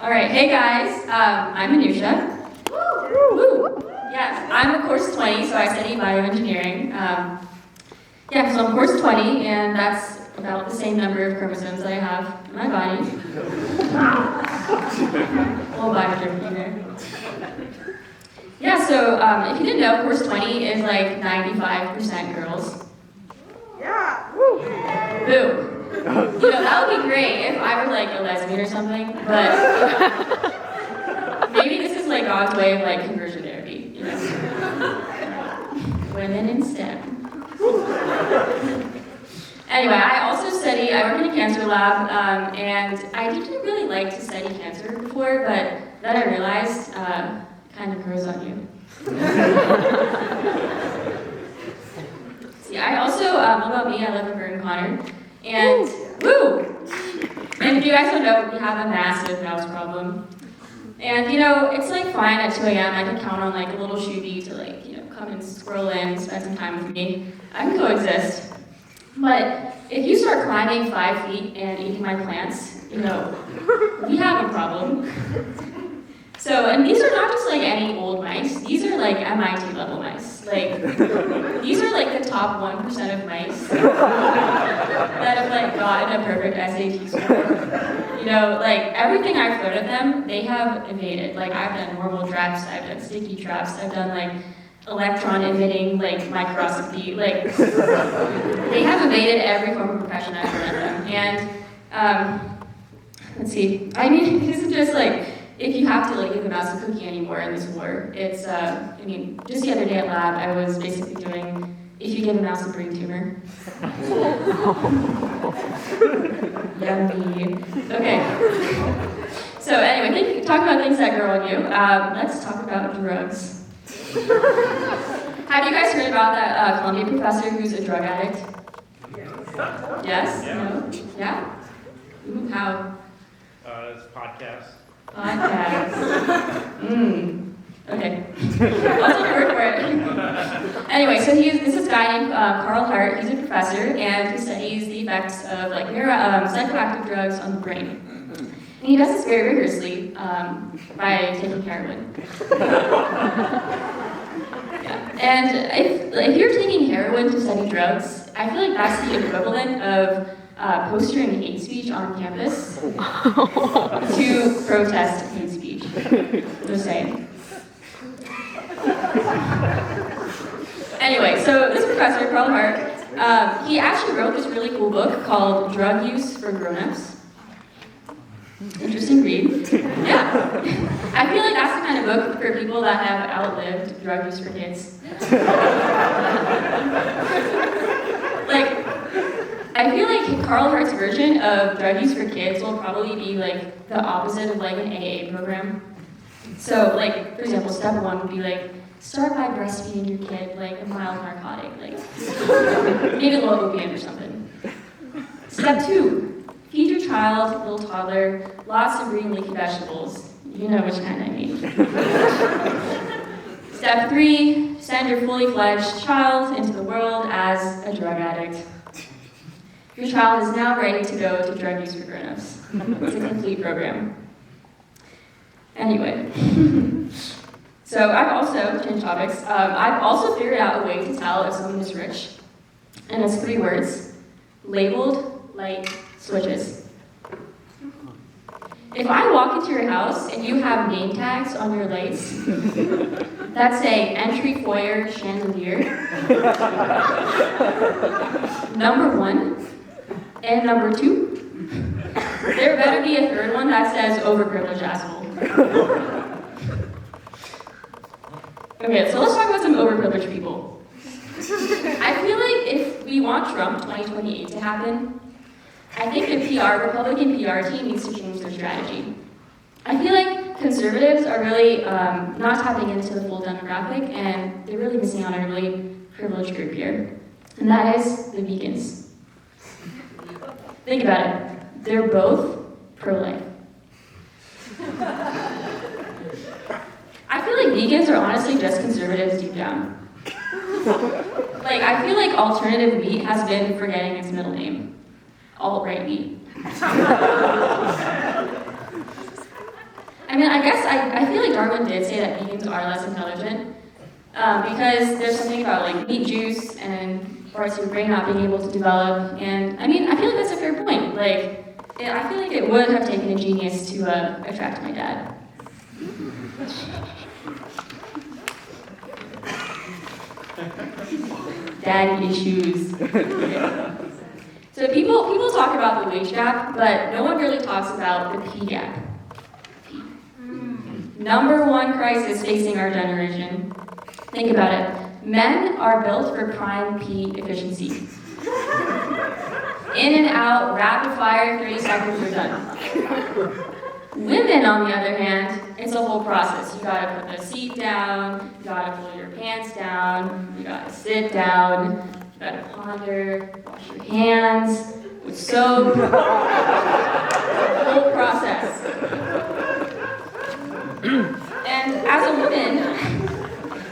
All right, hey guys, I'm Anusha. Woo! Yeah, I'm a course 20, so I study bioengineering. So I'm course 20, and that's about the same number of chromosomes that I have in my body. A little biodiversity there. Yeah, so if you didn't know, course 20 is like 95% girls. Yeah! Woo! Boo! You know, that would be great if I were like a lesbian or something, but maybe this is like God's way of like conversion therapy, you know? Women in STEM. Anyway, I work in a cancer lab, and I didn't really like to study cancer before, but then I realized it kind of grows on you. See, I also, about me, I live in Burton Connor, and woo! And if you guys don't know, we have a massive mouse problem. And you know, it's like fine at 2 a.m. I can count on like a little shoebie to like, you know, come and scroll in, spend some time with me. I can coexist. But if you start climbing 5 feet and eating my plants, you know, we have a problem. So, and these are not just like any old mice, these are like MIT level mice. Like, these are like the top 1% of mice that have like gotten a perfect SAT score. You know, like everything I've thrown at them, they have evaded. Like I've done normal traps, I've done sticky traps, I've done like electron emitting like microscopy. Like they have evaded every form of repression I've thrown at them. And let's see. I mean, this is just like if you have to like give a mouse a cookie anymore in this war, it's just the other day at lab, I was basically doing if you give a mouse a brain tumor. Yummy. Okay. So anyway, talk about things that grow on you. Let's talk about drugs. Have you guys heard about that Columbia professor who's a drug addict? Yes? Yeah. No? Yeah? Ooh, how? It's podcast. Podcast. Okay. I'll take your word for it. Anyway, so this is a guy named Carl Hart. He's a professor, and he studies the effects of like psychoactive drugs on the brain. And he does this very rigorously by taking heroin. Yeah. And if you're taking heroin to study drugs, I feel like that's the equivalent of postering hate speech on campus to protest hate speech. Just saying. Anyway, so this professor, Carl Hart, he actually wrote this really cool book called Drug Use for Grown-Ups. Interesting read. Yeah. I feel like that's the kind of book for people that have outlived drug use for kids. I feel like Carl Hart's version of drug use for kids will probably be like the opposite of like an AA program. So like, for example, step 1 would be like, start by breastfeeding your kid like a mild narcotic, like maybe a little opiate or something. Step 2, feed your child, little toddler, lots of green leafy vegetables. You know which kind I mean. Step 3, send your fully fledged child into the world as a drug addict. Your child is now ready to go to drug use for grown-ups. It's a complete program. Anyway, so I've also, changed topics, I've also figured out a way to tell if someone is rich. And it's 3 words, labeled light switches. If I walk into your house and you have name tags on your lights that say entry foyer chandelier, number 1, and number 2, there better be a 3rd one that says overprivileged asshole. Okay, so let's talk about some overprivileged people. I feel like if we want Trump 2028 to happen, I think the Republican PR team needs to change their strategy. I feel like conservatives are really not tapping into the full demographic, and they're really missing out on a really privileged group here, and that is the vegans. Think about it. They're both pro-life. I feel like vegans are honestly just conservatives deep down. Like, I feel like alternative meat has been forgetting its middle name. Alt-right meat. I mean, I guess I feel like Darwin did say that vegans are less intelligent because there's something about like meat juice and parts of your brain not being able to develop. And I mean, I feel like that's a fair point. I feel like it would have taken a genius to attract my dad. Daddy issues. So people talk about the wage gap, but no one really talks about the P gap. Number one crisis facing our generation. Think about it. Men are built for prime P efficiency. In and out, rapid fire, 30 seconds, we're done. Women, on the other hand, it's a whole process. You gotta put the seat down, you gotta pull your pants down, you gotta sit down, you gotta ponder, wash your hands with soap. The whole process. And as a woman,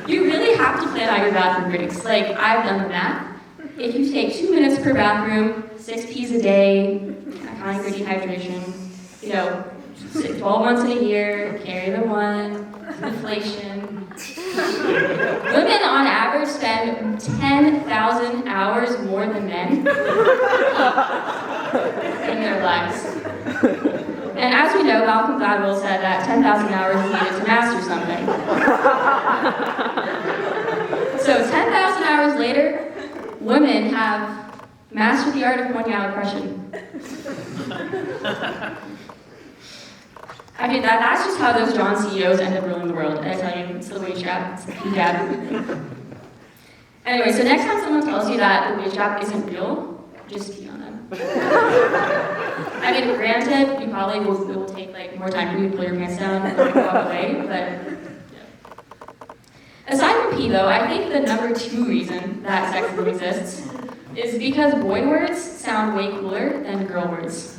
you really have to plan out your bathroom breaks. Like, I've done the math. If you take 2 minutes per bathroom, 6 P's a day, accounting for dehydration, 12 months in a year, carry the one, inflation. Women on average spend 10,000 hours more than men in their lives. And as we know, Malcolm Gladwell said that 10,000 hours is needed to master something. So 10,000 hours later, women have mastered the art of pointing out oppression. I mean, that's just how those John CEOs end up ruling the world. I tell you, it's the wage gap, it's the P gap. Anyway, so next time someone tells you that the wage gap isn't real, just pee on them. I mean, granted, you probably it will take like more time for you to pull your pants down and walk away, but yeah. Aside from pee, though, I think the number 2 reason that sexism exists is because boy words sound way cooler than girl words.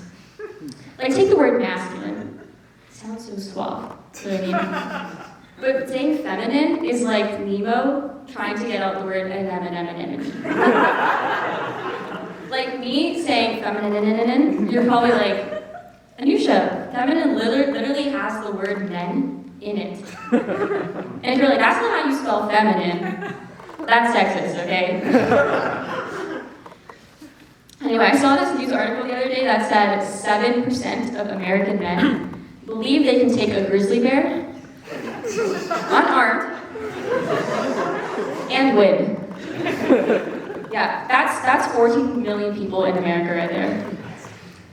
Like, take the word masculine. Sounds so suave. You know what I mean? But saying feminine is like Nemo trying to get out the word anemone. Like me saying feminine, you're probably like, Anusha, feminine literally has the word men in it. And if you're like, that's not how you spell feminine, that's sexist, okay? Anyway, I saw this news article the other day that said 7% of American men believe they can take a grizzly bear, unarmed, and win. Yeah, that's 14 million people in America right there.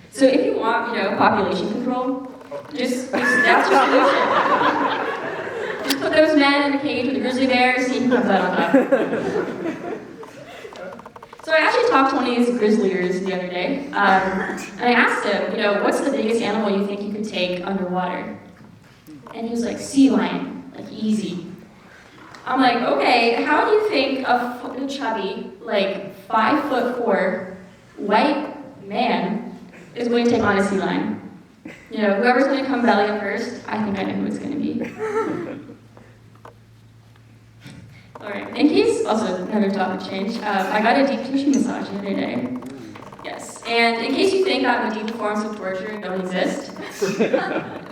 So if you want, population control, that's your solution. Just put those men in a cage with a grizzly bear, see who comes out on top. So I actually talked to one of these grizzliers the other day, and I asked him, what's the biggest animal you think you could take underwater? And he was like, sea lion, like easy. I'm like, okay, how do you think a chubby, like 5'4", white man is going to take on a sea lion? Whoever's going to come belly up first, I think I know who it's going to be. All right, in case, also another topic change, I got a deep tissue massage the other day. Yes, and in case you think that medieval forms of torture don't exist,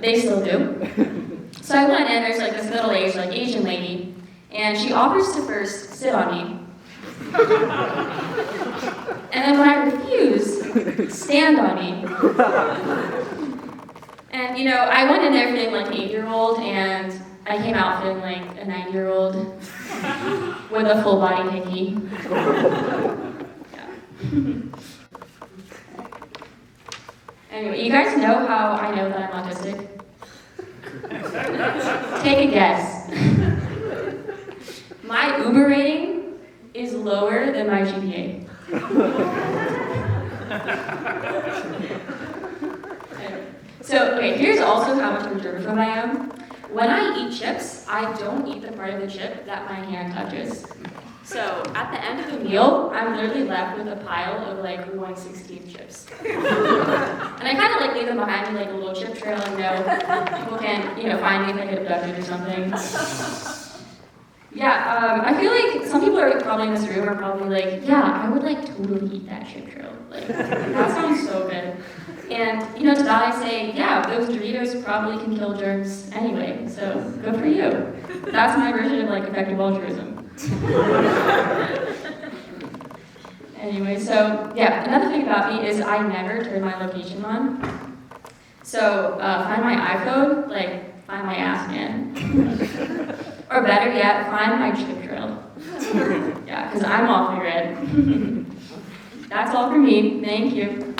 they still do. So I went in, there's like this middle-aged, like Asian lady, and she offers to first sit on me. And then when I refuse, stand on me. And I went in there feeling like an 8-year-old, and I came out feeling like a 9-year-old with a full body hickey. Yeah. Anyway, you guys know how I know that I'm autistic? Take a guess. My Uber rating is lower than my GPA. So, okay, here's also how much of a germaphobe I am. When I eat chips, I don't eat the part of the chip that my hand touches. So, at the end of the meal, I'm literally left with a pile of like 1/16 chips. And I kind of leave them behind me like a little chip trail, people can, find me if I get abducted or something. Yeah, I feel like some people are probably in this room are probably like, yeah, I would totally eat that chip trail. That sounds so good. And, to that I say, yeah, those Doritos probably can kill germs, way. So good for you. That's my version of like effective altruism. Anyway, so yeah, another thing about me is I never turn my location on. So find my iPhone, like find my ass, man. Or better yet, find my chip trail. Yeah, because I'm awfully red. That's all for me. Thank you.